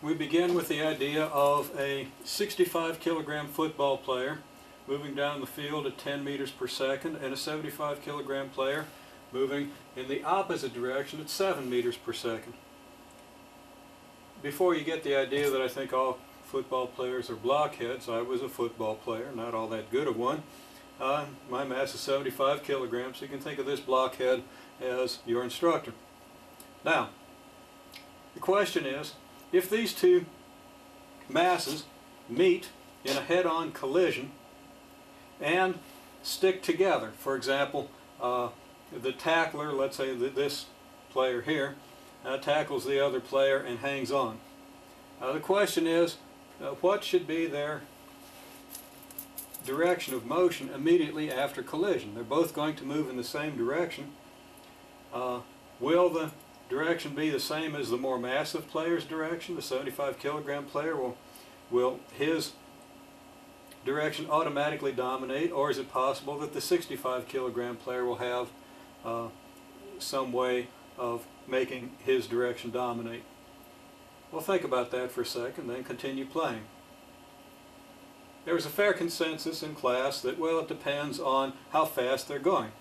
we begin with the idea of a 65 kilogram football player moving down the field at 10 meters per second and a 75 kilogram player moving in the opposite direction at 7 meters per second. Before you get the idea that I think all football players are blockheads, I was a football player, not all that good of one. My mass is 75 kilograms, so you can think of this blockhead as your instructor. Now, the question is, if these two masses meet in a head-on collision and stick together, for example, the tackler, let's say that this player here, tackles the other player and hangs on. The question is, what should be their direction of motion immediately after collision? They're both going to move in the same direction. Will the direction be the same as the more massive player's direction? The 75 kilogram player, will his direction automatically dominate, or is it possible that the 65 kilogram player will have some way of making his direction dominate? Well, think about that for a second, then continue playing. There was a fair consensus in class that, well, it depends on how fast they're going.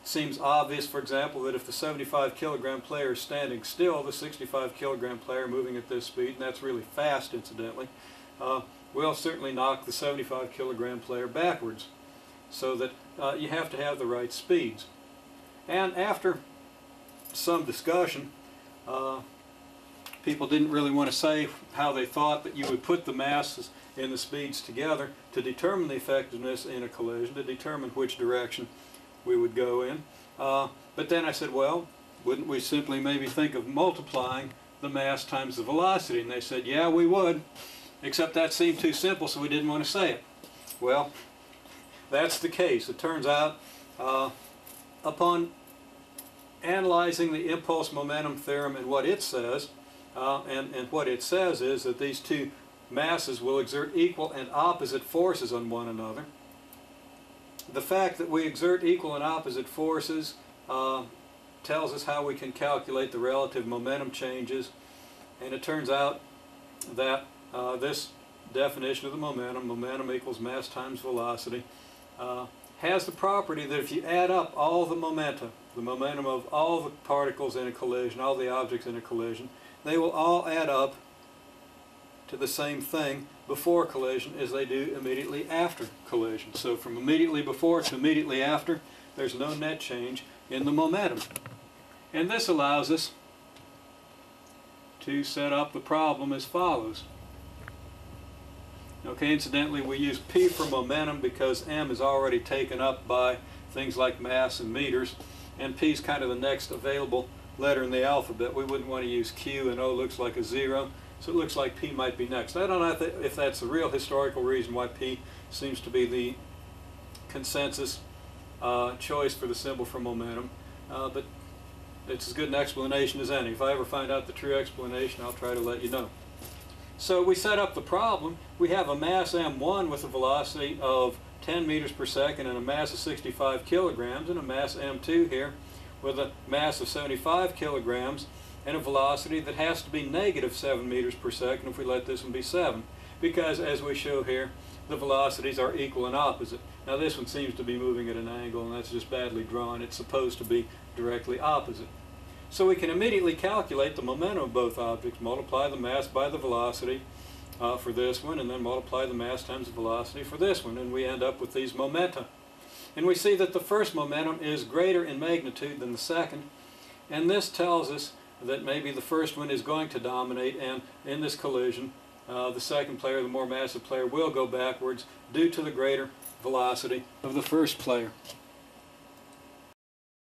It seems obvious, for example, that if the 75 kilogram player is standing still, the 65 kilogram player moving at this speed, and that's really fast incidentally, will certainly knock the 75 kilogram player backwards. So that you have to have the right speeds. And after some discussion, people didn't really want to say how they thought that you would put the masses and the speeds together to determine the effectiveness in a collision, to determine which direction we would go in. But then I said, well, wouldn't we simply maybe think of multiplying the mass times the velocity? And they said, yeah, we would, except that seemed too simple, so we didn't want to say it. Well, that's the case. It turns out, upon analyzing the impulse momentum theorem and what it says, and what it says is that these two masses will exert equal and opposite forces on one another. The fact that we exert equal and opposite forces tells us how we can calculate the relative momentum changes, and it turns out that this definition of the momentum equals mass times velocity, has the property that if you add up all the momentum of all the particles in a collision, all the objects in a collision, they will all add up to the same thing before collision as they do immediately after collision. So from immediately before to immediately after, there's no net change in the momentum. And this allows us to set up the problem as follows. Okay, incidentally, we use P for momentum because M is already taken up by things like mass and meters, and P is kind of the next available letter in the alphabet. We wouldn't want to use Q, and O looks like a 0, so it looks like P might be next. I don't know if that's the real historical reason why P seems to be the consensus choice for the symbol for momentum, but it's as good an explanation as any. If I ever find out the true explanation, I'll try to let you know. So we set up the problem. We have a mass m1 with a velocity of 10 meters per second and a mass of 65 kilograms, and a mass m2 here with a mass of 75 kilograms and a velocity that has to be negative 7 meters per second if we let this one be 7, because as we show here, the velocities are equal and opposite. Now this one seems to be moving at an angle, and that's just badly drawn. It's supposed to be directly opposite. So we can immediately calculate the momentum of both objects, multiply the mass by the velocity for this one, and then multiply the mass times the velocity for this one, and we end up with these momenta. And we see that the first momentum is greater in magnitude than the second, and this tells us that maybe the first one is going to dominate, and in this collision the second player, the more massive player, will go backwards due to the greater velocity of the first player.